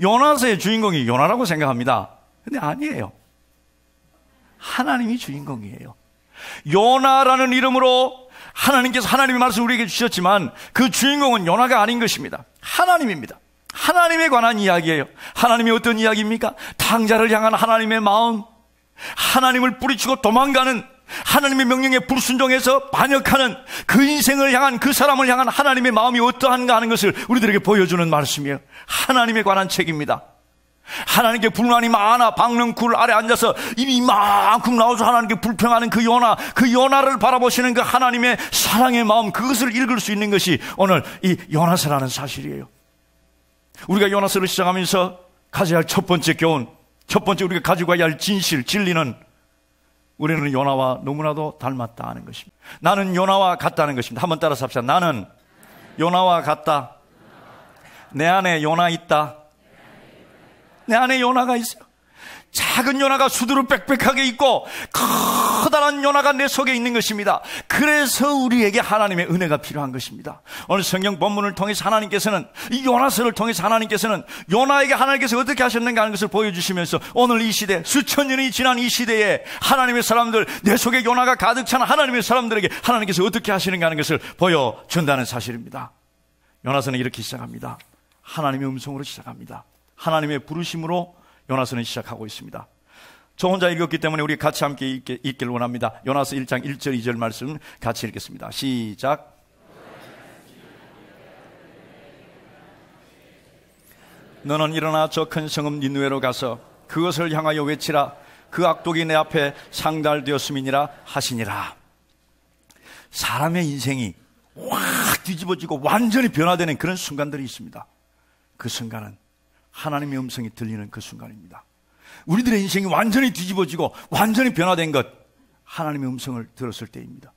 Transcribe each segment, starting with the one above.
요나서의 주인공이 요나라고 생각합니다. 근데 아니에요. 하나님이 주인공이에요. 요나라는 이름으로 하나님께서 하나님의 말씀을 우리에게 주셨지만 그 주인공은 요나가 아닌 것입니다. 하나님입니다. 하나님에 관한 이야기예요. 하나님이 어떤 이야기입니까? 탕자를 향한 하나님의 마음, 하나님을 뿌리치고 도망가는, 하나님의 명령에 불순종해서 반역하는 그 인생을 향한, 그 사람을 향한 하나님의 마음이 어떠한가 하는 것을 우리들에게 보여주는 말씀이에요. 하나님에 관한 책입니다. 하나님께 불만이 많아 박릉굴 아래 앉아서 입이 이만큼 나와서 하나님께 불평하는 그 요나를 바라보시는 그 하나님의 사랑의 마음, 그것을 읽을 수 있는 것이 오늘 이 요나서라는 사실이에요. 우리가 요나서를 시작하면서 가져야 할 첫 번째 교훈, 첫 번째 우리가 가지고 가야 할 진리는 우리는 요나와 너무나도 닮았다 하는 것입니다. 나는 요나와 같다는 것입니다. 한번 따라서 합시다. 나는 요나와 같다. 내 안에 요나 있다. 내 안에 요나가 있어요. 작은 요나가 수두룩 빽빽하게 있고 커다란 요나가 내 속에 있는 것입니다. 그래서 우리에게 하나님의 은혜가 필요한 것입니다. 오늘 성경 본문을 통해서 하나님께서는, 이 요나서를 통해서 하나님께서는 요나에게 하나님께서 어떻게 하셨는가 하는 것을 보여주시면서 오늘 이 시대, 수천 년이 지난 이 시대에 하나님의 사람들, 내 속에 요나가 가득 찬 하나님의 사람들에게 하나님께서 어떻게 하시는가 하는 것을 보여준다는 사실입니다. 요나서는 이렇게 시작합니다. 하나님의 음성으로 시작합니다. 하나님의 부르심으로 요나서는 시작하고 있습니다. 저 혼자 읽었기 때문에 우리 같이 함께 읽기를 원합니다. 요나서 1장 1절 2절 말씀 같이 읽겠습니다. 시작. 너는 일어나 저 큰 성읍 니느웨로 가서 그것을 향하여 외치라. 그 악독이 내 앞에 상달되었음이니라 하시니라. 사람의 인생이 확 뒤집어지고 완전히 변화되는 그런 순간들이 있습니다. 그 순간은 하나님의 음성이 들리는 그 순간입니다. 우리들의 인생이 완전히 뒤집어지고 완전히 변화된 것, 하나님의 음성을 들었을 때입니다.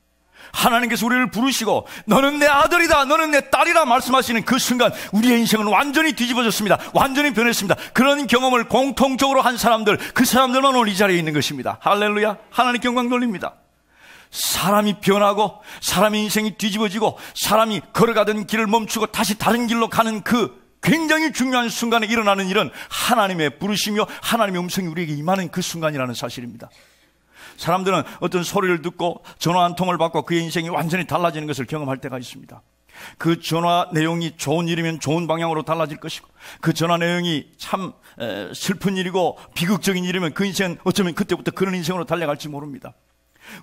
하나님께서 우리를 부르시고 너는 내 아들이다, 너는 내 딸이라 말씀하시는 그 순간 우리의 인생은 완전히 뒤집어졌습니다. 완전히 변했습니다. 그런 경험을 공통적으로 한 사람들, 그 사람들만 오늘 이 자리에 있는 것입니다. 할렐루야. 하나님 영광 돌립니다. 사람이 변하고 사람의 인생이 뒤집어지고 사람이 걸어가던 길을 멈추고 다시 다른 길로 가는 그 굉장히 중요한 순간에 일어나는 일은 하나님의 부르심이요, 하나님의 음성이 우리에게 임하는 그 순간이라는 사실입니다. 사람들은 어떤 소리를 듣고 전화 한 통을 받고 그의 인생이 완전히 달라지는 것을 경험할 때가 있습니다. 그 전화 내용이 좋은 일이면 좋은 방향으로 달라질 것이고, 그 전화 내용이 참 슬픈 일이고 비극적인 일이면 그 인생 어쩌면 그때부터 그런 인생으로 달려갈지 모릅니다.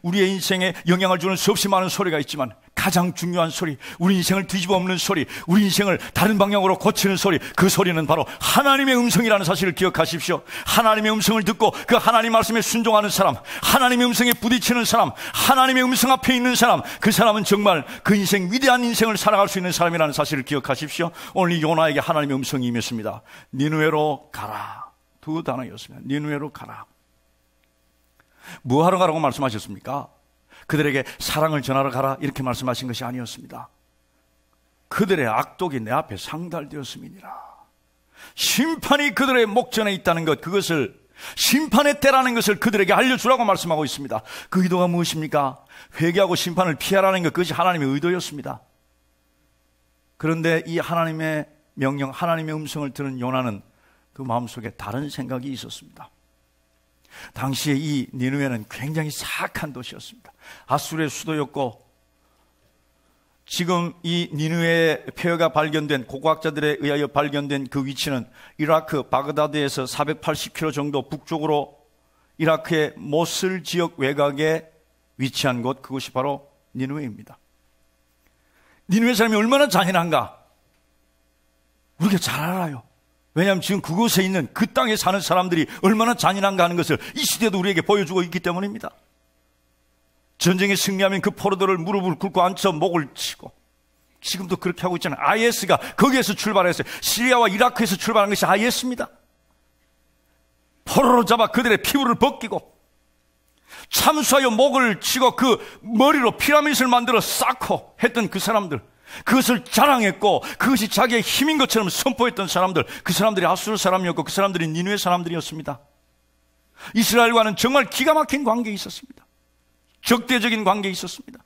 우리의 인생에 영향을 주는 수없이 많은 소리가 있지만 가장 중요한 소리, 우리 인생을 뒤집어 엎는 소리, 우리 인생을 다른 방향으로 고치는 소리, 그 소리는 바로 하나님의 음성이라는 사실을 기억하십시오. 하나님의 음성을 듣고 그 하나님 말씀에 순종하는 사람, 하나님의 음성에 부딪히는 사람, 하나님의 음성 앞에 있는 사람, 그 사람은 정말 그 인생, 위대한 인생을 살아갈 수 있는 사람이라는 사실을 기억하십시오. 오늘 이 요나에게 하나님의 음성이 임했습니다. 니느웨로 가라. 두 단어였습니다. 니느웨로 가라. 뭐 하러 가라고 말씀하셨습니까? 그들에게 사랑을 전하러 가라 이렇게 말씀하신 것이 아니었습니다. 그들의 악독이 내 앞에 상달되었음이니라. 심판이 그들의 목전에 있다는 것, 그것을 심판의 때라는 것을 그들에게 알려주라고 말씀하고 있습니다. 그 의도가 무엇입니까? 회개하고 심판을 피하라는 것, 그것이 하나님의 의도였습니다. 그런데 이 하나님의 명령, 하나님의 음성을 들은 요나는 그 마음속에 다른 생각이 있었습니다. 당시에 이 니느웨는 굉장히 사악한 도시였습니다. 아수르의 수도였고, 지금 이 니느웨의 폐허가 발견된, 고고학자들에 의하여 발견된 그 위치는 이라크 바그다드에서 480km 정도 북쪽으로 이라크의 모슬 지역 외곽에 위치한 곳, 그것이 바로 니느웨입니다. 니느웨 사람이 얼마나 잔인한가 우리가 잘 알아요. 왜냐하면 지금 그곳에 있는 그 땅에 사는 사람들이 얼마나 잔인한가 하는 것을 이 시대도 우리에게 보여주고 있기 때문입니다. 전쟁에 승리하면 그 포로들을 무릎을 꿇고 앉혀 목을 치고, 지금도 그렇게 하고 있잖아요. IS가 거기에서 출발했어요. 시리아와 이라크에서 출발한 것이 IS입니다. 포로로 잡아 그들의 피부를 벗기고 참수하여 목을 치고 그 머리로 피라밋을 만들어 쌓고 했던 그 사람들, 그것을 자랑했고 그것이 자기의 힘인 것처럼 선포했던 사람들, 그 사람들이 아수르 사람이었고 그 사람들이 니느웨 사람들이었습니다. 이스라엘과는 정말 기가 막힌 관계에 있었습니다. 적대적인 관계에 있었습니다.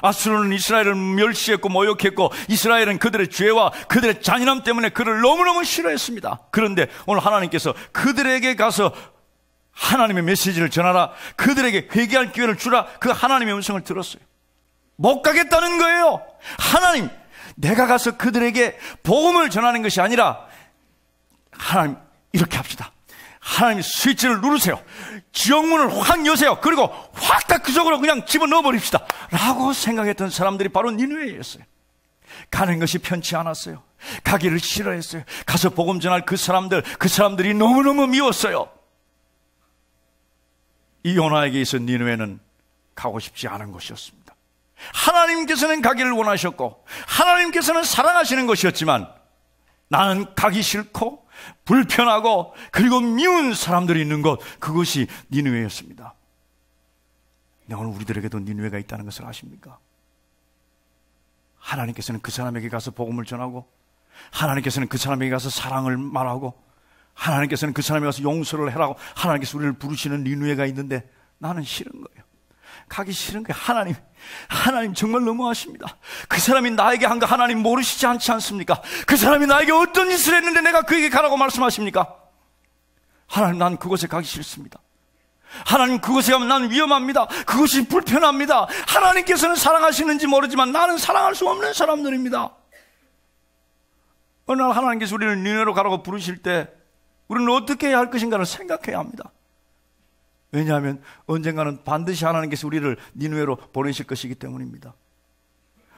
아수르는 이스라엘을 멸시했고 모욕했고 이스라엘은 그들의 죄와 그들의 잔인함 때문에 그를 너무너무 싫어했습니다. 그런데 오늘 하나님께서 그들에게 가서 하나님의 메시지를 전하라, 그들에게 회개할 기회를 주라, 그 하나님의 음성을 들었어요. 못 가겠다는 거예요. 하나님, 내가 가서 그들에게 복음을 전하는 것이 아니라 하나님 이렇게 합시다. 하나님 스위치를 누르세요. 지옥문을 확 여세요. 그리고 확 다 그쪽으로 그냥 집어넣어 버립시다 라고 생각했던 사람들이 바로 니느웨였어요. 가는 것이 편치 않았어요. 가기를 싫어했어요. 가서 복음 전할 그 사람들이 너무너무 미웠어요. 이 요나에게 있어 니느웨는 가고 싶지 않은 곳이었습니다. 하나님께서는 가기를 원하셨고 하나님께서는 사랑하시는 것이었지만 나는 가기 싫고 불편하고 그리고 미운 사람들이 있는 곳, 그것이 니느웨였습니다. 오늘 우리들에게도 니느웨가 있다는 것을 아십니까? 하나님께서는 그 사람에게 가서 복음을 전하고 하나님께서는 그 사람에게 가서 사랑을 말하고 하나님께서는 그 사람에게 가서 용서를 해라고 하나님께서 우리를 부르시는 니느웨가 있는데 나는 싫은 거예요. 가기 싫은 거예요. 하나님 정말 너무하십니다. 그 사람이 나에게 한 거 하나님 모르시지 않습니까? 그 사람이 나에게 어떤 짓을 했는데 내가 그에게 가라고 말씀하십니까? 하나님, 난 그곳에 가기 싫습니다. 하나님, 그곳에 가면 난 위험합니다. 그것이 불편합니다. 하나님께서는 사랑하시는지 모르지만 나는 사랑할 수 없는 사람들입니다. 어느 날 하나님께서 우리를 니느웨로 가라고 부르실 때 우리는 어떻게 해야 할 것인가를 생각해야 합니다. 왜냐하면 언젠가는 반드시 하나님께서 우리를 니느웨로 보내실 것이기 때문입니다.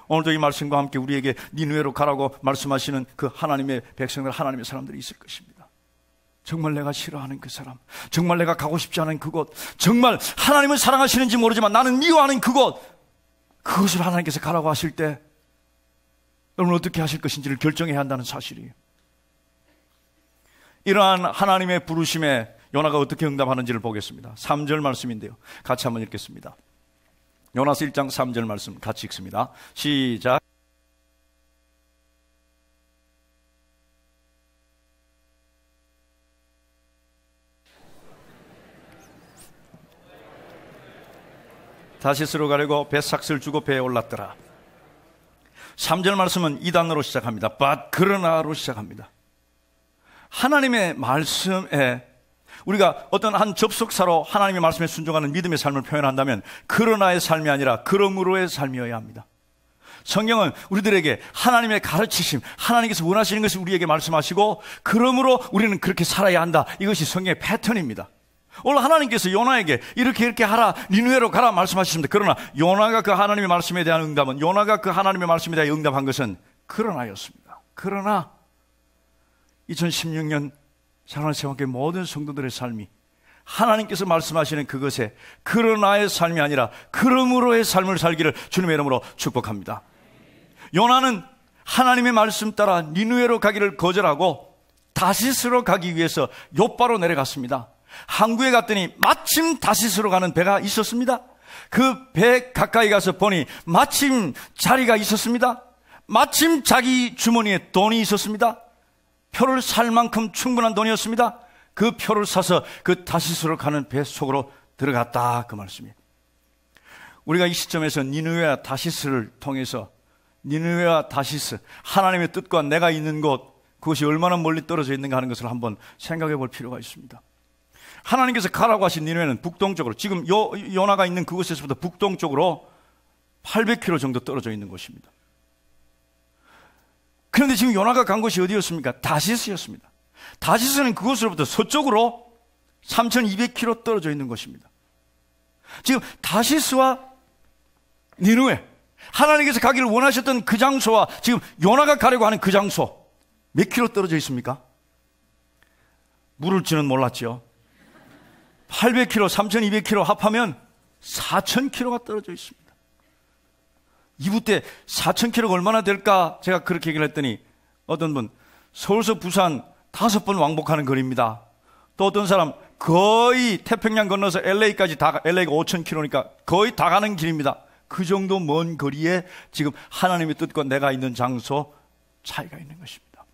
오늘도 이 말씀과 함께 우리에게 니느웨로 가라고 말씀하시는 그 하나님의 백성들, 하나님의 사람들이 있을 것입니다. 정말 내가 싫어하는 그 사람, 정말 내가 가고 싶지 않은 그곳, 정말 하나님을 사랑하시는지 모르지만 나는 미워하는 그곳, 그것을 하나님께서 가라고 하실 때 여러분 어떻게 하실 것인지를 결정해야 한다는 사실이에요. 이러한 하나님의 부르심에 요나가 어떻게 응답하는지를 보겠습니다. 3절 말씀인데요, 같이 한번 읽겠습니다. 요나서 1장 3절 말씀 같이 읽습니다. 시작. 다시스로 가려고 배삭스를 주고 배에 올랐더라. 3절 말씀은 이 단어로 시작합니다. but 그러나로 시작합니다. 하나님의 말씀에 우리가 어떤 한 접속사로 하나님의 말씀에 순종하는 믿음의 삶을 표현한다면 그러나의 삶이 아니라 그러므로의 삶이어야 합니다. 성경은 우리들에게 하나님의 가르치심, 하나님께서 원하시는 것을 우리에게 말씀하시고 그러므로 우리는 그렇게 살아야 한다. 이것이 성경의 패턴입니다. 오늘 하나님께서 요나에게 이렇게 하라, 니느웨로 가라 말씀하셨습니다. 그러나 요나가 그 하나님의 말씀에 대한 응답은, 요나가 그 하나님의 말씀에 대한 응답한 것은 그러나였습니다. 그러나 2016년 사랑하는 새학교의 모든 성도들의 삶이 하나님께서 말씀하시는 그것에 그러나의 삶이 아니라 그러므로의 삶을 살기를 주님의 이름으로 축복합니다. 요나는 하나님의 말씀 따라 니느웨로 가기를 거절하고 다시스로 가기 위해서 욥바로 내려갔습니다. 항구에 갔더니 마침 다시스로 가는 배가 있었습니다. 그 배 가까이 가서 보니 마침 자리가 있었습니다. 마침 자기 주머니에 돈이 있었습니다. 표를 살 만큼 충분한 돈이었습니다. 그 표를 사서 그 다시스로 가는 배 속으로 들어갔다, 그 말씀이에요. 우리가 이 시점에서 니느웨와 다시스를 통해서 니느웨와 다시스, 하나님의 뜻과 내가 있는 곳, 그것이 얼마나 멀리 떨어져 있는가 하는 것을 한번 생각해 볼 필요가 있습니다. 하나님께서 가라고 하신 니느웨는 북동쪽으로, 지금 요나가 있는 그곳에서부터 북동쪽으로 800km 정도 떨어져 있는 곳입니다. 그런데 지금 요나가 간 곳이 어디였습니까? 다시스였습니다. 다시스는 그곳으로부터 서쪽으로 3200km 떨어져 있는 곳입니다. 지금 다시스와 니느웨, 하나님께서 가기를 원하셨던 그 장소와 지금 요나가 가려고 하는 그 장소, 몇 킬로 떨어져 있습니까? 물을지는 몰랐죠. 800km, 3200km 합하면 4000km가 떨어져 있습니다. 이부 때 4000km가 얼마나 될까? 제가 그렇게 얘기를 했더니 어떤 분, 서울서 부산 5번 왕복하는 거리입니다. 또 어떤 사람, 거의 태평양 건너서 LA까지 LA가 5000km니까 거의 다 가는 길입니다. 그 정도 먼 거리에 지금 하나님의 뜻과 내가 있는 장소 차이가 있는 것입니다.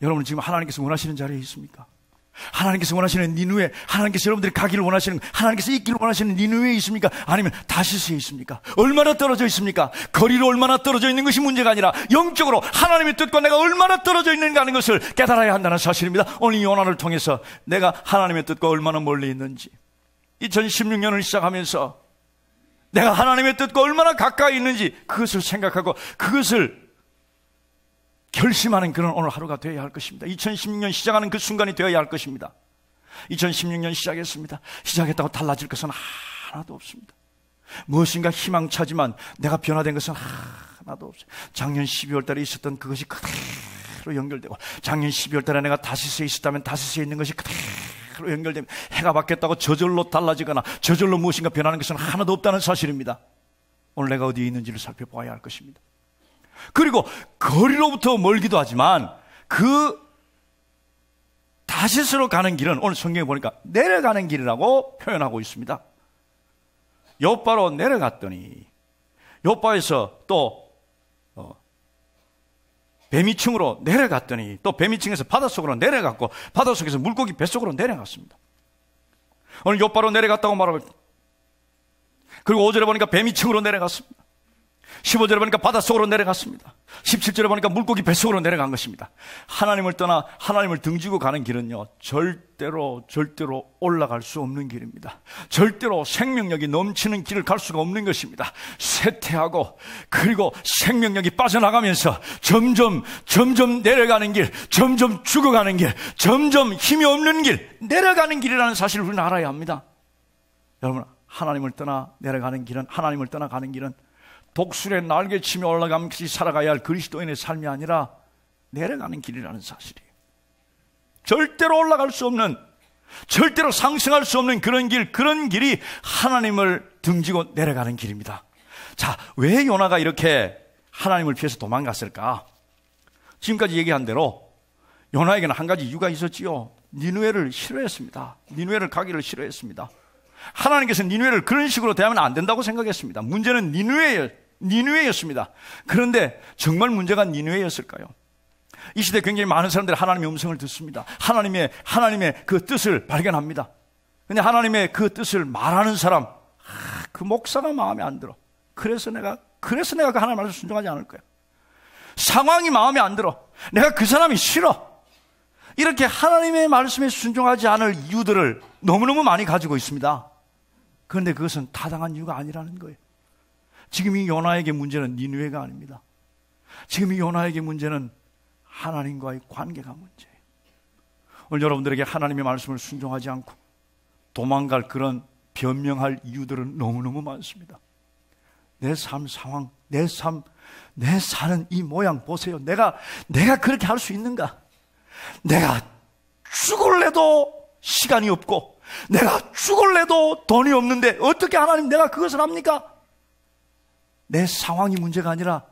여러분 지금 하나님께서 원하시는 자리에 있습니까? 하나님께서 원하시는 니누에, 하나님께서 여러분들이 가기를 원하시는, 하나님께서 있기를 원하시는 니누에 있습니까? 아니면 다시스에 있습니까? 얼마나 떨어져 있습니까? 거리로 얼마나 떨어져 있는 것이 문제가 아니라 영적으로 하나님의 뜻과 내가 얼마나 떨어져 있는가 하는 것을 깨달아야 한다는 사실입니다. 오늘 이 요나를 통해서 내가 하나님의 뜻과 얼마나 멀리 있는지, 2016년을 시작하면서 내가 하나님의 뜻과 얼마나 가까이 있는지 그것을 생각하고 그것을 결심하는 그런 오늘 하루가 되어야 할 것입니다. 2016년 시작하는 그 순간이 되어야 할 것입니다. 2016년 시작했습니다. 시작했다고 달라질 것은 하나도 없습니다. 무엇인가 희망차지만 내가 변화된 것은 하나도 없어요. 작년 12월 달에 있었던 그것이 그대로 연결되고, 작년 12월 달에 내가 다시스에 있었다면 다시스에 있는 것이 그대로 연결되면, 해가 바뀌었다고 저절로 달라지거나 저절로 무엇인가 변하는 것은 하나도 없다는 사실입니다. 오늘 내가 어디에 있는지를 살펴보아야 할 것입니다. 그리고 거리로부터 멀기도 하지만 그 다시스로 가는 길은 오늘 성경에 보니까 내려가는 길이라고 표현하고 있습니다. 요바로 내려갔더니 요바에서 또 뱀위층으로 내려갔더니 또 뱀위층에서 바닷속으로 내려갔고 바닷속에서 물고기 뱃속으로 내려갔습니다. 오늘 요바로 내려갔다고 말하고, 그리고 5절에 보니까 뱀위층으로 내려갔습니다. 15절에 보니까 바닷속으로 내려갔습니다. 17절에 보니까 물고기 뱃속으로 내려간 것입니다. 하나님을 떠나 하나님을 등지고 가는 길은요, 절대로 올라갈 수 없는 길입니다. 절대로 생명력이 넘치는 길을 갈 수가 없는 것입니다. 쇠퇴하고 그리고 생명력이 빠져나가면서 점점 내려가는 길, 점점 죽어가는 길, 점점 힘이 없는 길, 내려가는 길이라는 사실을 우리는 알아야 합니다. 여러분, 하나님을 떠나 내려가는 길은, 하나님을 떠나 가는 길은 독수리의 날개치며 올라가면서 살아가야 할 그리스도인의 삶이 아니라 내려가는 길이라는 사실이에요. 절대로 올라갈 수 없는, 절대로 상승할 수 없는 그런 길이 하나님을 등지고 내려가는 길입니다. 자, 왜 요나가 이렇게 하나님을 피해서 도망갔을까? 지금까지 얘기한 대로 요나에게는 한 가지 이유가 있었지요. 니느웨를 싫어했습니다. 니느웨를 가기를 싫어했습니다. 하나님께서 니느웨를 그런 식으로 대하면 안 된다고 생각했습니다. 문제는 니느웨였습니다. 그런데 정말 문제가 니느웨였을까요? 이 시대 굉장히 많은 사람들이 하나님의 음성을 듣습니다. 하나님의 그 뜻을 발견합니다. 근데 하나님의 그 뜻을 말하는 사람, 그 목사가 마음에 안 들어. 그래서 내가 그 하나님 말씀 순종하지 않을 거야. 상황이 마음에 안 들어. 내가 그 사람이 싫어. 이렇게 하나님의 말씀에 순종하지 않을 이유들을 너무너무 많이 가지고 있습니다. 그런데 그것은 타당한 이유가 아니라는 거예요. 지금 이 요나에게 문제는 니느웨가 아닙니다. 지금 이 요나에게 문제는 하나님과의 관계가 문제예요. 오늘 여러분들에게 하나님의 말씀을 순종하지 않고 도망갈 그런 변명할 이유들은 너무너무 많습니다. 내 삶 상황, 내 사는 이 모양 보세요. 내가 그렇게 할 수 있는가? 내가 죽을래도 시간이 없고 내가 죽을래도 돈이 없는데 어떻게 하나님 내가 그것을 합니까? 내 상황이 문제가 아니라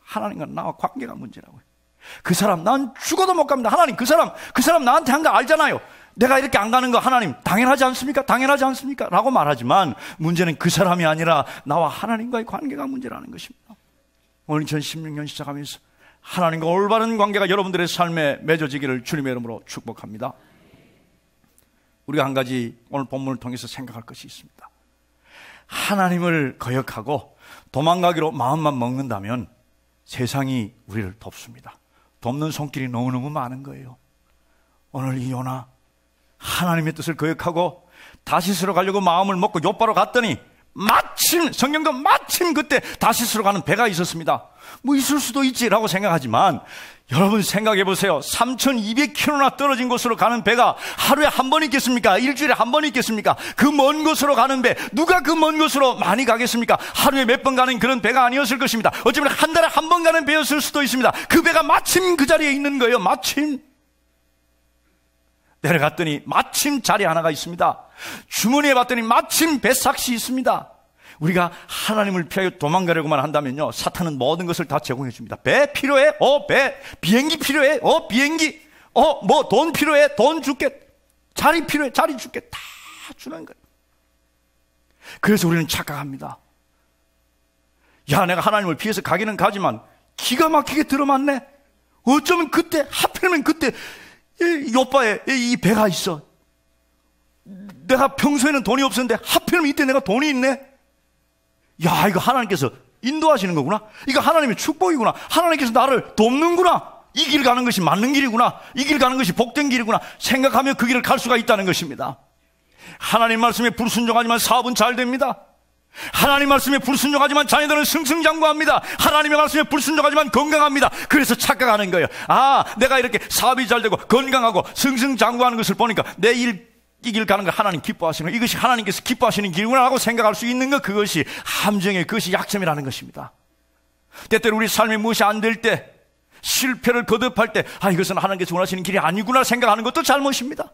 하나님과 나와 관계가 문제라고요. 그 사람 난 죽어도 못 갑니다. 하나님 그 사람 나한테 한 거 알잖아요. 내가 이렇게 안 가는 거 하나님 당연하지 않습니까? 당연하지 않습니까? 라고 말하지만 문제는 그 사람이 아니라 나와 하나님과의 관계가 문제라는 것입니다. 오늘 2016년 시작하면서 하나님과 올바른 관계가 여러분들의 삶에 맺어지기를 주님의 이름으로 축복합니다. 우리가 한 가지 오늘 본문을 통해서 생각할 것이 있습니다. 하나님을 거역하고 도망가기로 마음만 먹는다면 세상이 우리를 돕습니다. 돕는 손길이 너무너무 많은 거예요. 오늘 이 요나 하나님의 뜻을 거역하고 다시스로 가려고 마음을 먹고 요바로 갔더니 성경도 마침 그때 다시스로 가는 배가 있었습니다. 뭐 있을 수도 있지라고 생각하지만 여러분 생각해 보세요. 3,200km나 떨어진 곳으로 가는 배가 하루에 한 번 있겠습니까? 일주일에 한 번 있겠습니까? 그 먼 곳으로 가는 배, 누가 그 먼 곳으로 많이 가겠습니까? 하루에 몇 번 가는 그런 배가 아니었을 것입니다. 어쩌면 한 달에 한 번 가는 배였을 수도 있습니다. 그 배가 마침 그 자리에 있는 거예요. 마침 내려갔더니 마침 자리 하나가 있습니다. 주머니에 봤더니 마침 배삭시 있습니다. 우리가 하나님을 피하여 도망가려고만 한다면요, 사탄은 모든 것을 다 제공해 줍니다. 배 필요해? 배. 비행기 필요해? 비행기. 뭐 돈 필요해? 돈 줄게. 자리 필요해? 자리 줄게. 다 주는 거예요. 그래서 우리는 착각합니다. 야, 내가 하나님을 피해서 가기는 가지만 기가 막히게 들어맞네. 어쩌면 그때 하필이면 그때 요바 요빠에 이 배가 있어. 내가 평소에는 돈이 없었는데 하필이면 이때 내가 돈이 있네. 야, 이거 하나님께서 인도하시는 거구나. 이거 하나님의 축복이구나. 하나님께서 나를 돕는구나. 이 길 가는 것이 맞는 길이구나. 이 길 가는 것이 복된 길이구나 생각하며 그 길을 갈 수가 있다는 것입니다. 하나님 말씀에 불순종하지만 사업은 잘 됩니다. 하나님 말씀에 불순종하지만 자녀들은 승승장구합니다. 하나님의 말씀에 불순종하지만 건강합니다. 그래서 착각하는 거예요. 아, 내가 이렇게 사업이 잘 되고 건강하고 승승장구하는 것을 보니까 내 이 길 가는 걸 하나님 기뻐하시는 거, 이것이 하나님께서 기뻐하시는 길이구나 하고 생각할 수 있는 것, 그것이 함정의, 그것이 약점이라는 것입니다. 때때로 우리 삶이 무엇이 안 될 때, 실패를 거듭할 때, 아, 이것은 하나님께서 원하시는 길이 아니구나 생각하는 것도 잘못입니다.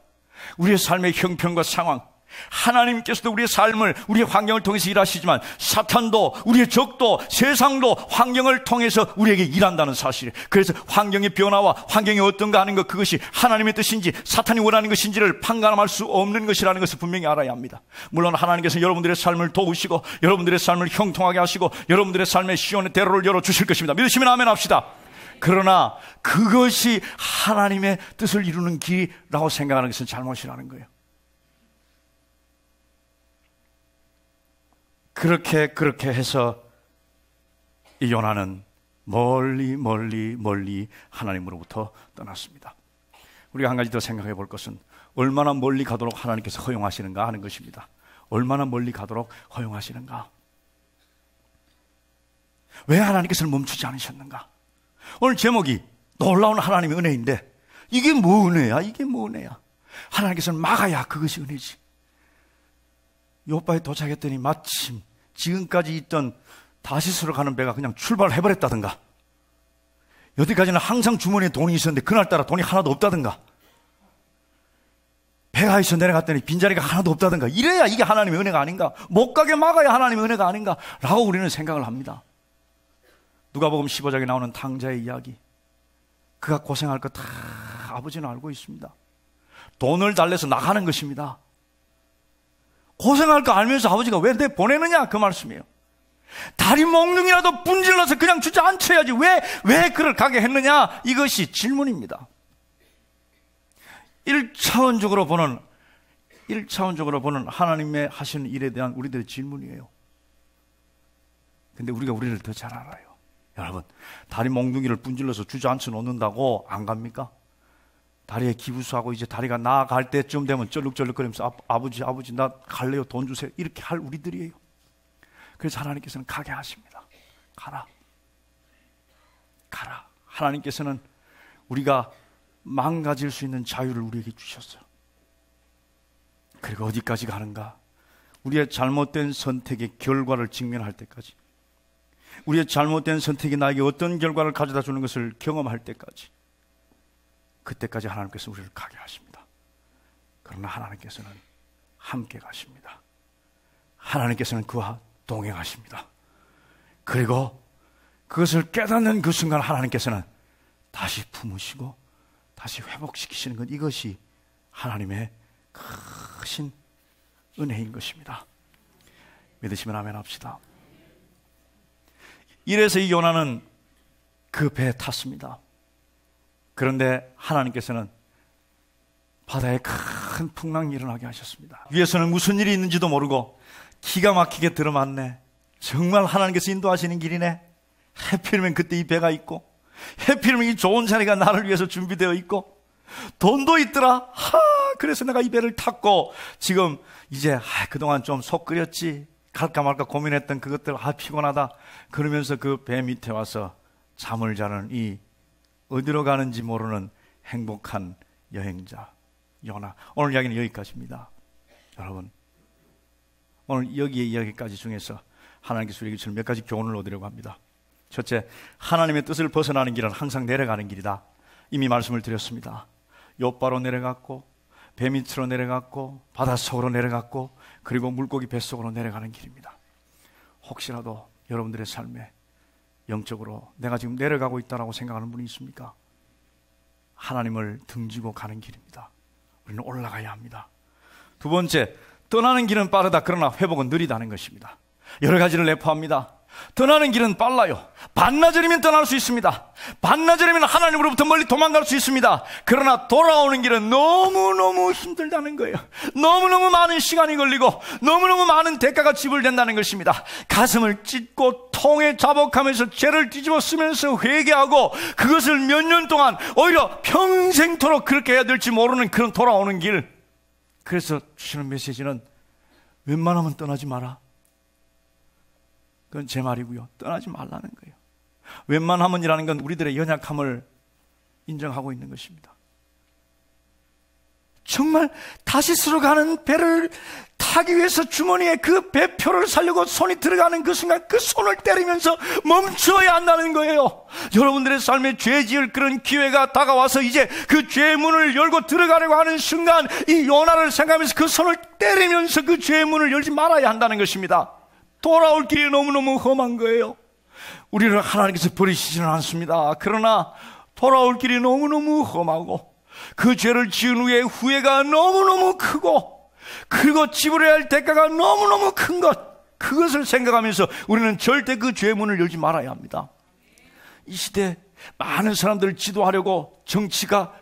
우리의 삶의 형편과 상황, 하나님께서도 우리의 삶을, 우리의 환경을 통해서 일하시지만 사탄도, 우리의 적도, 세상도 환경을 통해서 우리에게 일한다는 사실이에요. 그래서 환경의 변화와 환경이 어떤가 하는 것, 그것이 하나님의 뜻인지 사탄이 원하는 것인지를 판단할 수 없는 것이라는 것을 분명히 알아야 합니다. 물론 하나님께서 여러분들의 삶을 도우시고 여러분들의 삶을 형통하게 하시고 여러분들의 삶의 시온의 대로를 열어주실 것입니다. 믿으시면 아멘 합시다. 그러나 그것이 하나님의 뜻을 이루는 길이라고 생각하는 것은 잘못이라는 거예요. 그렇게 해서 이 요나는 멀리 하나님으로부터 떠났습니다. 우리가 한 가지 더 생각해 볼 것은 얼마나 멀리 가도록 하나님께서 허용하시는가 하는 것입니다. 얼마나 멀리 가도록 허용하시는가? 왜 하나님께서는 멈추지 않으셨는가? 오늘 제목이 놀라운 하나님의 은혜인데 이게 뭐 은혜야? 이게 뭐 은혜야? 하나님께서는 막아야 그것이 은혜지. 요바에 도착했더니 마침 지금까지 있던 다시스로 가는 배가 그냥 출발해버렸다든가, 여태까지는 항상 주머니에 돈이 있었는데 그날따라 돈이 하나도 없다든가, 배가 있어 내려갔더니 빈자리가 하나도 없다든가, 이래야 이게 하나님의 은혜가 아닌가, 못 가게 막아야 하나님의 은혜가 아닌가 라고 우리는 생각을 합니다. 누가복음 15장에 나오는 탕자의 이야기, 그가 고생할 거 다 아버지는 알고 있습니다. 돈을 달래서 나가는 것입니다. 고생할 거 알면서 아버지가 왜 내 보내느냐, 그 말씀이에요. 다리 몽둥이라도 분질러서 그냥 주저앉혀야지 왜 그를 가게 했느냐, 이것이 질문입니다. 1차원적으로 보는 하나님의 하시는 일에 대한 우리들의 질문이에요. 근데 우리가 우리를 더 잘 알아요. 여러분, 다리 몽둥이를 분질러서 주저앉혀 놓는다고 안 갑니까? 다리에 기부수하고 이제 다리가 나아갈 때쯤 되면 쩔룩쩔룩거리면서 아버지 나 갈래요, 돈 주세요, 이렇게 할 우리들이에요. 그래서 하나님께서는 가게 하십니다. 가라. 하나님께서는 우리가 망가질 수 있는 자유를 우리에게 주셨어요. 그리고 어디까지 가는가? 우리의 잘못된 선택의 결과를 직면할 때까지, 우리의 잘못된 선택이 나에게 어떤 결과를 가져다 주는 것을 경험할 때까지, 그때까지 하나님께서 우리를 가게 하십니다. 그러나 하나님께서는 함께 가십니다. 하나님께서는 그와 동행하십니다. 그리고 그것을 깨닫는 그 순간 하나님께서는 다시 품으시고 다시 회복시키시는 것, 이것이 하나님의 크신 은혜인 것입니다. 믿으시면 아멘 합시다. 이래서 이 요나는 그 배에 탔습니다. 그런데 하나님께서는 바다에 큰 풍랑이 일어나게 하셨습니다. 위에서는 무슨 일이 있는지도 모르고 기가 막히게 들어맞네. 정말 하나님께서 인도하시는 길이네. 해필이면 그때 이 배가 있고, 해필이면 이 좋은 자리가 나를 위해서 준비되어 있고, 돈도 있더라. 그래서 내가 이 배를 탔고, 지금 이제 그동안 좀 속 끓였지, 갈까 말까 고민했던 그것들, 피곤하다 그러면서 그 배 밑에 와서 잠을 자는 이 어디로 가는지 모르는 행복한 여행자 요나. 오늘 이야기는 여기까지입니다. 여러분, 오늘 여기의 이야기까지 중에서 하나님께서 우리에게 주는 몇 가지 교훈을 얻으려고 합니다. 첫째, 하나님의 뜻을 벗어나는 길은 항상 내려가는 길이다. 이미 말씀을 드렸습니다. 욥바로 내려갔고, 배 밑으로 내려갔고, 바닷속으로 내려갔고, 그리고 물고기 뱃속으로 내려가는 길입니다. 혹시라도 여러분들의 삶에 영적으로 내가 지금 내려가고 있다고 생각하는 분이 있습니까? 하나님을 등지고 가는 길입니다. 우리는 올라가야 합니다. 두 번째, 떠나는 길은 빠르다. 그러나 회복은 느리다는 것입니다. 여러 가지를 내포합니다. 떠나는 길은 빨라요. 반나절이면 떠날 수 있습니다. 반나절이면 하나님으로부터 멀리 도망갈 수 있습니다. 그러나 돌아오는 길은 너무너무 힘들다는 거예요. 너무너무 많은 시간이 걸리고 너무너무 많은 대가가 지불된다는 것입니다. 가슴을 찢고 통에 자복하면서 죄를 뒤집어 쓰면서 회개하고 그것을 몇 년 동안 오히려 평생토록 그렇게 해야 될지 모르는 그런 돌아오는 길. 그래서 주시는 메시지는 웬만하면 떠나지 마라. 그건 제 말이고요. 떠나지 말라는 거예요. 웬만하면이라는 건 우리들의 연약함을 인정하고 있는 것입니다. 정말 다시스로 가는 배를 타기 위해서 주머니에 그 배표를 살려고 손이 들어가는 그 순간 그 손을 때리면서 멈춰야 한다는 거예요. 여러분들의 삶에 죄 지을 그런 기회가 다가와서 이제 그 죄의 문을 열고 들어가려고 하는 순간 이 요나를 생각하면서 그 손을 때리면서 그 죄의 문을 열지 말아야 한다는 것입니다. 돌아올 길이 너무너무 험한 거예요. 우리를 하나님께서 버리시지는 않습니다. 그러나 돌아올 길이 너무너무 험하고 그 죄를 지은 후에 후회가 너무너무 크고 그리고 지불해야 할 대가가 너무너무 큰 것, 그것을 생각하면서 우리는 절대 그 죄의 문을 열지 말아야 합니다. 이 시대 많은 사람들을 지도하려고 정치가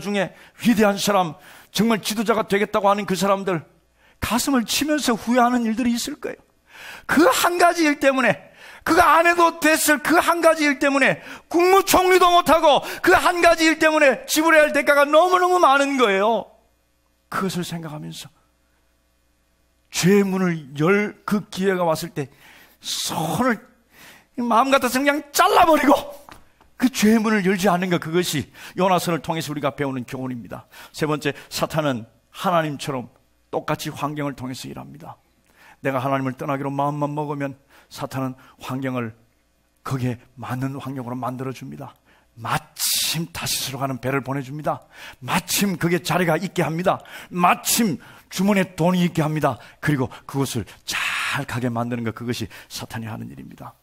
중에 위대한 사람, 정말 지도자가 되겠다고 하는 그 사람들 가슴을 치면서 후회하는 일들이 있을 거예요. 그 한 가지 일 때문에, 그거 안 해도 됐을 그 한 가지 일 때문에 국무총리도 못하고 그 한 가지 일 때문에 지불해야 할 대가가 너무너무 많은 거예요. 그것을 생각하면서 죄의 문을 열 그 기회가 왔을 때 손을 마음 같아서 그냥 잘라버리고 그 죄의 문을 열지 않는 것, 그것이 요나서를 통해서 우리가 배우는 교훈입니다. 세 번째, 사탄은 하나님처럼 똑같이 환경을 통해서 일합니다. 내가 하나님을 떠나기로 마음만 먹으면 사탄은 환경을 거기에 맞는 환경으로 만들어줍니다. 마침 다시스로 가는 배를 보내줍니다. 마침 거기에 자리가 있게 합니다. 마침 주머니에 돈이 있게 합니다. 그리고 그것을 잘 가게 만드는 것, 그것이 사탄이 하는 일입니다.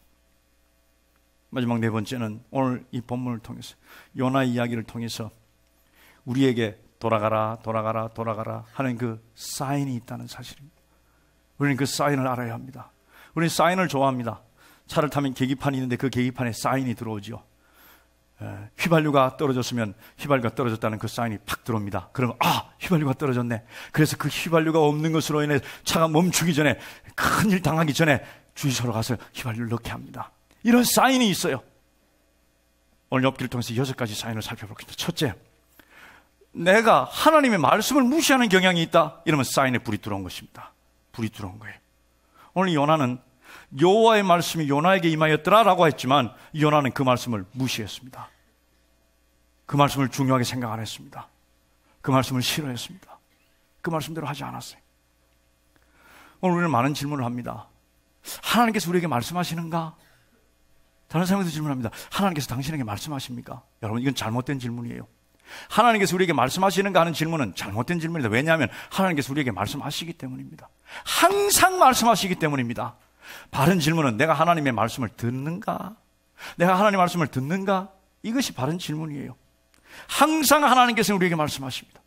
마지막 네 번째는 오늘 이 본문을 통해서, 요나의 이야기를 통해서 우리에게 돌아가라 하는 그 사인이 있다는 사실입니다. 우리는 그 사인을 알아야 합니다. 우리는 사인을 좋아합니다. 차를 타면 계기판이 있는데 그 계기판에 사인이 들어오죠. 휘발유가 떨어졌으면 휘발유가 떨어졌다는 그 사인이 팍 들어옵니다. 그러면 휘발유가 떨어졌네. 그래서 그 휘발유가 없는 것으로 인해 차가 멈추기 전에, 큰일 당하기 전에 주유소로 가서 휘발유를 넣게 합니다. 이런 사인이 있어요. 오늘 욥기를 통해서 6가지 사인을 살펴보겠습니다. 첫째, 내가 하나님의 말씀을 무시하는 경향이 있다. 이러면 사인에 불이 들어온 것입니다. 불이 들어온 거예요. 오늘 요나는 여호와의 말씀이 요나에게 임하였더라라고 했지만 요나는 그 말씀을 무시했습니다. 그 말씀을 중요하게 생각 안 했습니다. 그 말씀을 싫어했습니다. 그 말씀대로 하지 않았어요. 오늘 우리는 많은 질문을 합니다. 하나님께서 우리에게 말씀하시는가? 다른 사람들도 질문합니다. 하나님께서 당신에게 말씀하십니까? 여러분, 이건 잘못된 질문이에요. 하나님께서 우리에게 말씀하시는가 하는 질문은 잘못된 질문입니다. 왜냐하면 하나님께서 우리에게 말씀하시기 때문입니다. 항상 말씀하시기 때문입니다. 바른 질문은 내가 하나님의 말씀을 듣는가? 내가 하나님의 말씀을 듣는가? 이것이 바른 질문이에요. 항상 하나님께서 우리에게 말씀하십니다.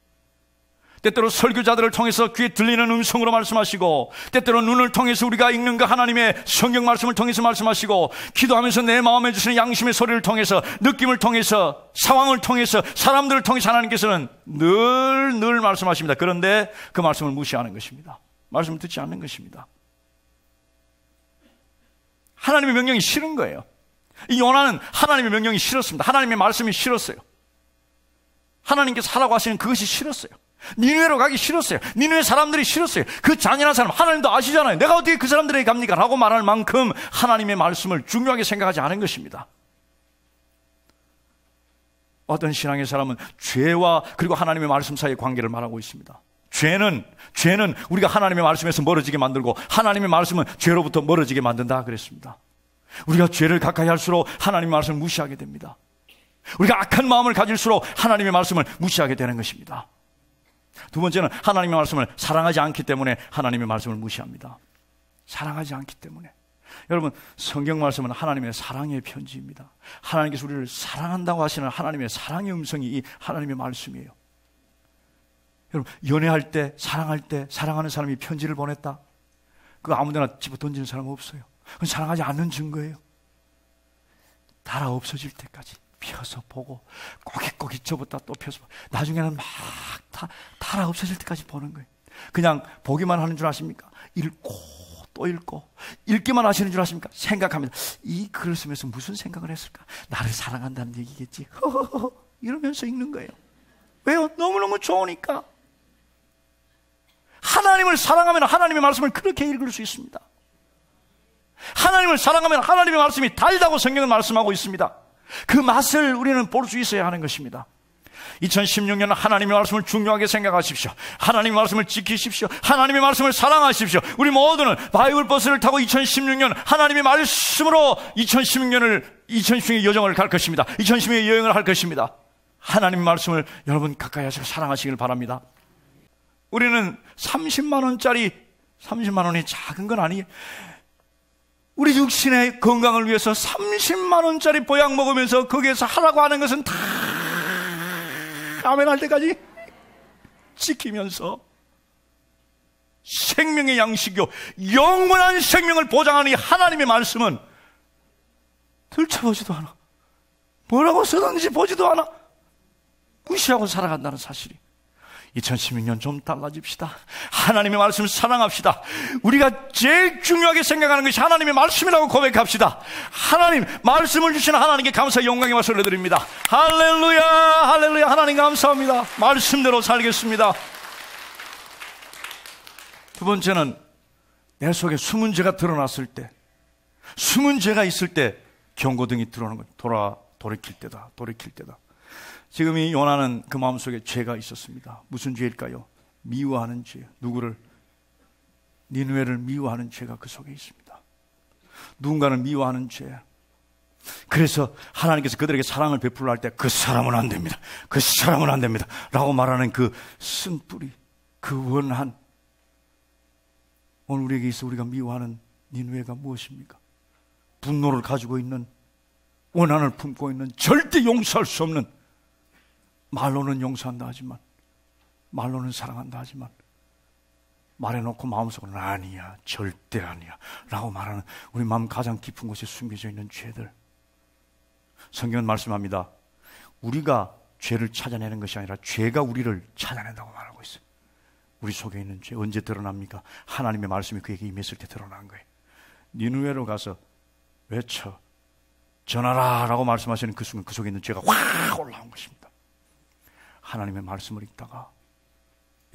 때때로 설교자들을 통해서 귀에 들리는 음성으로 말씀하시고, 때때로 눈을 통해서 우리가 읽는 그 하나님의 성경 말씀을 통해서 말씀하시고, 기도하면서 내 마음에 주시는 양심의 소리를 통해서, 느낌을 통해서, 상황을 통해서, 사람들을 통해서 하나님께서는 늘 말씀하십니다. 그런데 그 말씀을 무시하는 것입니다. 말씀을 듣지 않는 것입니다. 하나님의 명령이 싫은 거예요. 이 요나는 하나님의 명령이 싫었습니다. 하나님의 말씀이 싫었어요. 하나님께서 하라고 하시는 그것이 싫었어요. 니느웨로 가기 싫었어요. 니느웨 사람들이 싫었어요. 그 잔인한 사람, 하나님도 아시잖아요. 내가 어떻게 그 사람들에게 갑니까? 라고 말할 만큼 하나님의 말씀을 중요하게 생각하지 않은 것입니다. 어떤 신앙의 사람은 죄와 그리고 하나님의 말씀 사이의 관계를 말하고 있습니다. 죄는 우리가 하나님의 말씀에서 멀어지게 만들고, 하나님의 말씀은 죄로부터 멀어지게 만든다 그랬습니다. 우리가 죄를 가까이 할수록 하나님의 말씀을 무시하게 됩니다. 우리가 악한 마음을 가질수록 하나님의 말씀을 무시하게 되는 것입니다. 두 번째는 하나님의 말씀을 사랑하지 않기 때문에 하나님의 말씀을 무시합니다. 사랑하지 않기 때문에. 여러분, 성경 말씀은 하나님의 사랑의 편지입니다. 하나님께서 우리를 사랑한다고 하시는 하나님의 사랑의 음성이 이 하나님의 말씀이에요. 여러분, 연애할 때, 사랑할 때 사랑하는 사람이 편지를 보냈다? 그거 아무데나 집어 던지는 사람 없어요. 그건 사랑하지 않는 증거예요. 달아 없어질 때까지 펴서 보고 꼬깃꼬깃 접었다 또 펴서 보고 나중에는 막 달아 없어질 때까지 보는 거예요. 그냥 보기만 하는 줄 아십니까? 읽고 또 읽고 읽기만 하시는 줄 아십니까? 생각합니다. 이 글을 쓰면서 무슨 생각을 했을까? 나를 사랑한다는 얘기겠지. 허허허 이러면서 읽는 거예요. 왜요? 너무너무 좋으니까. 하나님을 사랑하면 하나님의 말씀을 그렇게 읽을 수 있습니다. 하나님을 사랑하면 하나님의 말씀이 달다고 성경은 말씀하고 있습니다. 그 맛을 우리는 볼 수 있어야 하는 것입니다. 2016년은 하나님의 말씀을 중요하게 생각하십시오. 하나님의 말씀을 지키십시오. 하나님의 말씀을 사랑하십시오. 우리 모두는 바이블 버스를 타고 2016년 하나님의 말씀으로 2016년의 여정을 갈 것입니다. 2016년의 여행을 할 것입니다. 하나님의 말씀을 여러분 가까이 하시고 사랑하시길 바랍니다. 우리는 30만 원이 작은 건 아니에요. 우리 육신의 건강을 위해서 30만 원짜리 보약 먹으면서 거기에서 하라고 하는 것은 다 아멘 할 때까지 지키면서 생명의 양식이요 영원한 생명을 보장하는 이 하나님의 말씀은 들춰보지도 않아. 뭐라고 써놨는지 보지도 않아. 무시하고 살아간다는 사실이. 2016년 좀 달라집시다. 하나님의 말씀을 사랑합시다. 우리가 제일 중요하게 생각하는 것이 하나님의 말씀이라고 고백합시다. 하나님 말씀을 주시는 하나님께 감사 영광의 말씀을 드립니다. 할렐루야 할렐루야. 하나님 감사합니다. 말씀대로 살겠습니다. 두 번째는 내 속에 숨은 죄가 드러났을 때, 숨은 죄가 있을 때 경고등이 들어오는 것. 돌이킬 때다. 지금 이 요나는 그 마음속에 죄가 있었습니다. 무슨 죄일까요? 미워하는 죄. 누구를? 니느웨를 미워하는 죄가 그 속에 있습니다. 누군가를 미워하는 죄. 그래서 하나님께서 그들에게 사랑을 베풀려 할 때 그 사람은 안 됩니다. 그 사람은 안 됩니다. 라고 말하는 그 쓴뿌리, 그 원한. 오늘 우리에게 있어 우리가 미워하는 니느웨가 무엇입니까? 분노를 가지고 있는, 원한을 품고 있는, 절대 용서할 수 없는, 말로는 용서한다 하지만, 말로는 사랑한다 하지만 말해놓고 마음속으로는 아니야, 절대 아니야 라고 말하는 우리 마음 가장 깊은 곳에 숨겨져 있는 죄들. 성경은 말씀합니다. 우리가 죄를 찾아내는 것이 아니라 죄가 우리를 찾아낸다고 말하고 있어요. 우리 속에 있는 죄 언제 드러납니까? 하나님의 말씀이 그에게 임했을 때 드러난 거예요. 니느웨로 가서 외쳐 전하라 라고 말씀하시는 그 순간 그 속에 있는 죄가 확 올라온 것입니다. 하나님의 말씀을 읽다가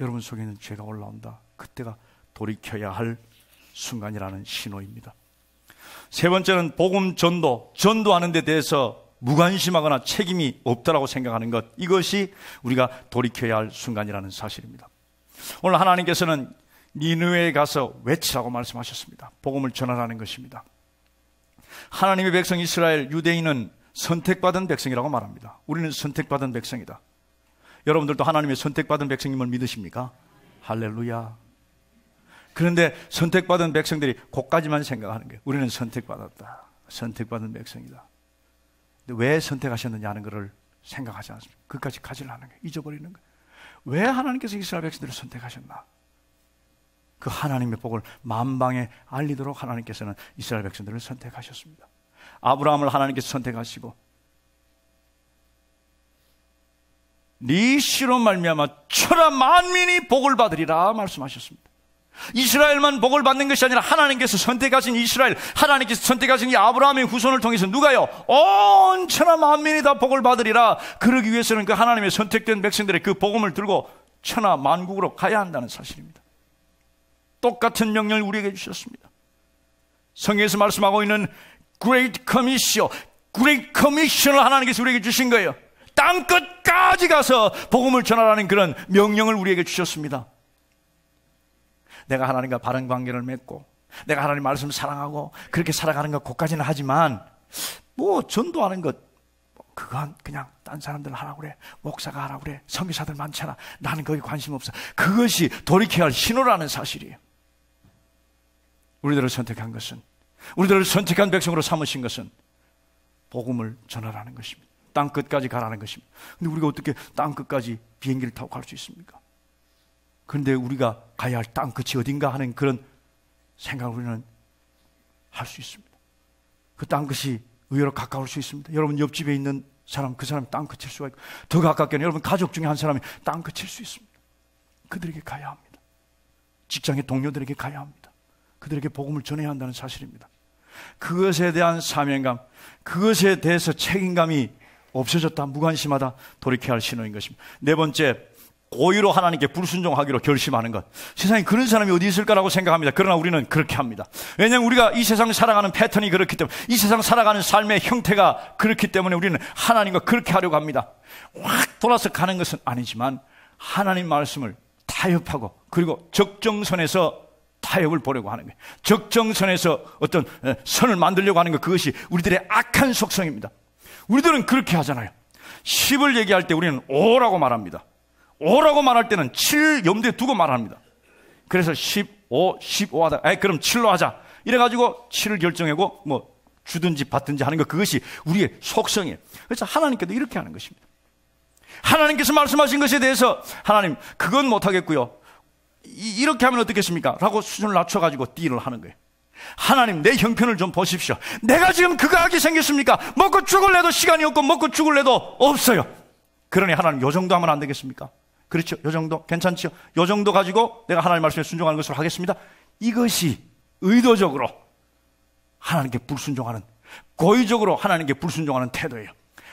여러분 속에 있는 죄가 올라온다. 그때가 돌이켜야 할 순간이라는 신호입니다. 세 번째는 복음 전도하는 데 대해서 무관심하거나 책임이 없다라고 생각하는 것. 이것이 우리가 돌이켜야 할 순간이라는 사실입니다. 오늘 하나님께서는 니느웨에 가서 외치라고 말씀하셨습니다. 복음을 전하라는 것입니다. 하나님의 백성 이스라엘, 유대인은 선택받은 백성이라고 말합니다. 우리는 선택받은 백성이다. 여러분들도 하나님의 선택받은 백성임을 믿으십니까? 할렐루야. 그런데 선택받은 백성들이 그것까지만 생각하는 거예요. 우리는 선택받았다. 선택받은 백성이다. 근데 왜 선택하셨느냐 하는 것을 생각하지 않습니다. 그것까지 가지를 않는 거예요. 잊어버리는 거예요. 왜 하나님께서 이스라엘 백성들을 선택하셨나? 그 하나님의 복을 만방에 알리도록 하나님께서는 이스라엘 백성들을 선택하셨습니다. 아브라함을 하나님께서 선택하시고 네 씨로 말미암아 천하 만민이 복을 받으리라 말씀하셨습니다. 이스라엘만 복을 받는 것이 아니라 하나님께서 선택하신 이스라엘, 하나님께서 선택하신 이 아브라함의 후손을 통해서 누가요? 온 천하 만민이 다 복을 받으리라. 그러기 위해서는 그 하나님의 선택된 백성들의 그 복음을 들고 천하 만국으로 가야 한다는 사실입니다. 똑같은 명령을 우리에게 주셨습니다. 성경에서 말씀하고 있는 Great Commission을 하나님께서 우리에게 주신 거예요. 땅 끝까지 가서 복음을 전하라는 그런 명령을 우리에게 주셨습니다. 내가 하나님과 바른 관계를 맺고 내가 하나님 말씀을 사랑하고 그렇게 살아가는 것 그것까지는 하지만 뭐 전도하는 것 그건 그냥 딴 사람들 하라고 그래, 목사가 하라고 그래, 선교사들 많잖아, 나는 거기 관심 없어. 그것이 돌이켜야 할 신호라는 사실이에요. 우리들을 선택한 것은, 우리들을 선택한 백성으로 삼으신 것은 복음을 전하라는 것입니다. 땅 끝까지 가라는 것입니다. 근데 우리가 어떻게 땅 끝까지 비행기를 타고 갈 수 있습니까? 그런데 우리가 가야 할 땅 끝이 어딘가 하는 그런 생각을 우리는 할 수 있습니다. 그 땅끝이 의외로 가까울 수 있습니다. 여러분 옆집에 있는 사람, 그 사람이 땅끝일 수가 있고, 더 가깝게는 여러분 가족 중에 한 사람이 땅끝일 수 있습니다. 그들에게 가야 합니다. 직장의 동료들에게 가야 합니다. 그들에게 복음을 전해야 한다는 사실입니다. 그것에 대한 사명감, 그것에 대해서 책임감이 없어졌다, 무관심하다, 돌이켜야 할 신호인 것입니다. 네 번째, 고의로 하나님께 불순종하기로 결심하는 것. 세상에 그런 사람이 어디 있을까라고 생각합니다. 그러나 우리는 그렇게 합니다. 왜냐하면 우리가 이 세상 살아가는 패턴이 그렇기 때문에, 이 세상 살아가는 삶의 형태가 그렇기 때문에 우리는 하나님과 그렇게 하려고 합니다. 확 돌아서 가는 것은 아니지만 하나님 말씀을 타협하고, 그리고 적정선에서 타협을 보려고 하는 거예요. 적정선에서 어떤 선을 만들려고 하는 것, 그것이 우리들의 악한 속성입니다. 우리들은 그렇게 하잖아요. 10을 얘기할 때 우리는 5라고 말합니다. 5라고 말할 때는 7 염두에 두고 말합니다. 그래서 15 하다, 그럼 7로 하자. 이래가지고 7을 결정하고 뭐 주든지 받든지 하는 것, 그것이 우리의 속성이에요. 그래서 하나님께도 이렇게 하는 것입니다. 하나님께서 말씀하신 것에 대해서 하나님 그건 못하겠고요, 이렇게 하면 어떻겠습니까? 라고 수준을 낮춰가지고 딜을 하는 거예요. 하나님 내 형편을 좀 보십시오. 내가 지금 그거 하게 생겼습니까? 먹고 죽을래도 시간이 없고 먹고 죽을래도 없어요. 그러니 하나님 요 정도 하면 안 되겠습니까? 그렇죠? 요 정도 괜찮죠? 요 정도 가지고 내가 하나님 말씀에 순종하는 것으로 하겠습니다. 이것이 의도적으로 하나님께 불순종하는, 고의적으로 하나님께 불순종하는 태도예요.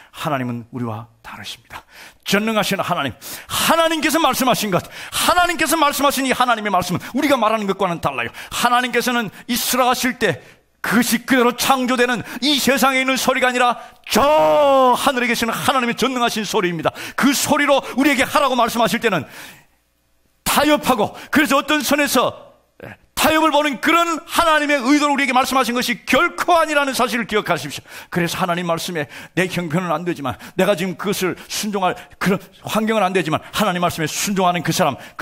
하나님은 우리와 다르십니다. 전능하신 하나님, 하나님께서 말씀하신 것, 하나님께서 말씀하신 이 하나님의 말씀은 우리가 말하는 것과는 달라요. 하나님께서는 이스라하실 때 그것이 그대로 창조되는 이 세상에 있는 소리가 아니라 저 하늘에 계시는 하나님의 전능하신 소리입니다. 그 소리로 우리에게 하라고 말씀하실 때는 타협하고, 그래서 어떤 선에서 타협을 보는 그런 하나님의 의도로 우리에게 말씀하신 것이 결코 아니라는 사실을 기억하십시오. 그래서 하나님 말씀에 내 형편은 안 되지만, 내가 지금 그것을 순종할 그런 환경은 안 되지만 하나님 말씀에 순종하는 그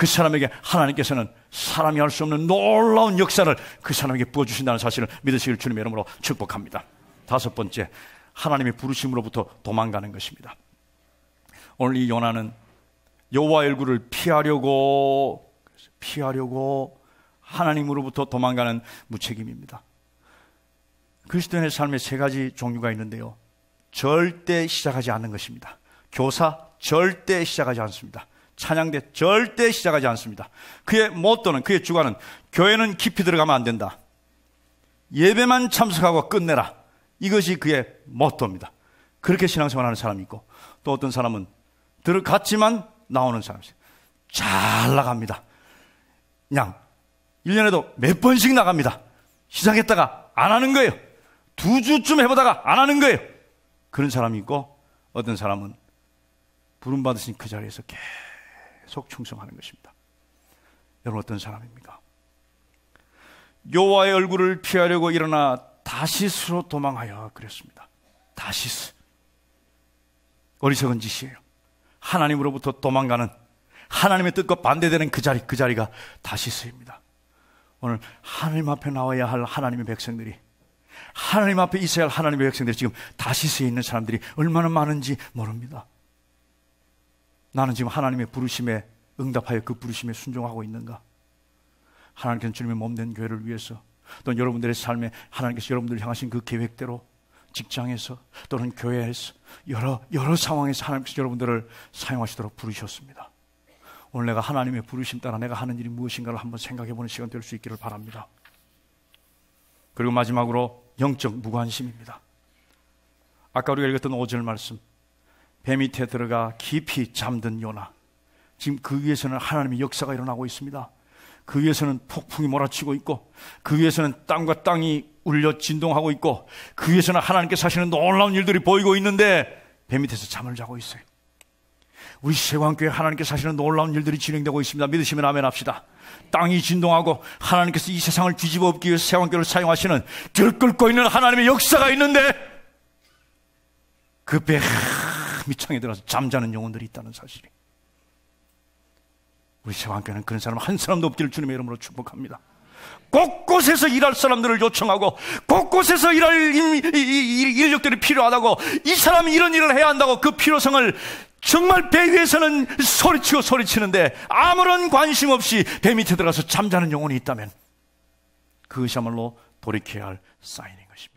사람에게 하나님께서는 사람이 할 수 없는 놀라운 역사를 그 사람에게 부어주신다는 사실을 믿으시길 주님의 이름으로 축복합니다. 다섯 번째, 하나님의 부르심으로부터 도망가는 것입니다. 오늘 이 요나는 여호와의 얼굴을 피하려고 하나님으로부터 도망가는 무책임입니다. 그리스도인의 삶에 세 가지 종류가 있는데요, 절대 시작하지 않는 것입니다. 교사 절대 시작하지 않습니다. 찬양대 절대 시작하지 않습니다. 그의 모토는, 그의 주관은 교회는 깊이 들어가면 안 된다, 예배만 참석하고 끝내라, 이것이 그의 모토입니다. 그렇게 신앙생활하는 사람이 있고, 또 어떤 사람은 들어갔지만 나오는 사람이 있어요. 잘 나갑니다. 그냥 1년에도 몇 번씩 나갑니다. 시작했다가 안 하는 거예요. 2주쯤 해보다가 안 하는 거예요. 그런 사람이 있고, 어떤 사람은 부름받으신 그 자리에서 계속 충성하는 것입니다. 여러분 어떤 사람입니까? 여호와의 얼굴을 피하려고 일어나 다시스로 도망하여 그랬습니다. 다시스, 어리석은 짓이에요. 하나님으로부터 도망가는, 하나님의 뜻과 반대되는 그 자리가 다시스입니다. 오늘 하나님 앞에 나와야 할 하나님의 백성들이, 하나님 앞에 있어야 할 하나님의 백성들이 지금 다시스에 있는 사람들이 얼마나 많은지 모릅니다. 나는 지금 하나님의 부르심에 응답하여 그 부르심에 순종하고 있는가? 하나님께서 주님의 몸된 교회를 위해서, 또는 여러분들의 삶에 하나님께서 여러분들을 향하신 그 계획대로 직장에서 또는 교회에서 여러 상황에서 하나님께서 여러분들을 사용하시도록 부르셨습니다. 오늘 내가 하나님의 부르심 따라 내가 하는 일이 무엇인가를 한번 생각해보는 시간 될 수 있기를 바랍니다. 그리고 마지막으로 영적 무관심입니다. 아까 우리가 읽었던 5절 말씀, 배 밑에 들어가 깊이 잠든 요나, 지금 그 위에서는 하나님의 역사가 일어나고 있습니다. 그 위에서는 폭풍이 몰아치고 있고, 그 위에서는 땅과 땅이 울려 진동하고 있고, 그 위에서는 하나님께서 하시는 놀라운 일들이 보이고 있는데 배 밑에서 잠을 자고 있어요. 우리 세관교회 하나님께서 하시는 놀라운 일들이 진행되고 있습니다. 믿으시면 아멘 합시다. 땅이 진동하고 하나님께서 이 세상을 뒤집어 엎기 위해서 세관교회를 사용하시는 들끓고 있는 하나님의 역사가 있는데, 그 배 밑창에 들어서 잠자는 영혼들이 있다는 사실이, 우리 세관교회는 그런 사람 한 사람도 없기를 주님의 이름으로 축복합니다. 곳곳에서 일할 사람들을 요청하고, 곳곳에서 일할 인력들이 필요하다고, 이 사람이 이런 일을 해야 한다고 그 필요성을 정말 배 위에서는 소리치는데 아무런 관심 없이 배 밑에 들어가서 잠자는 영혼이 있다면 그것이야말로 돌이켜야 할 사인인 것입니다.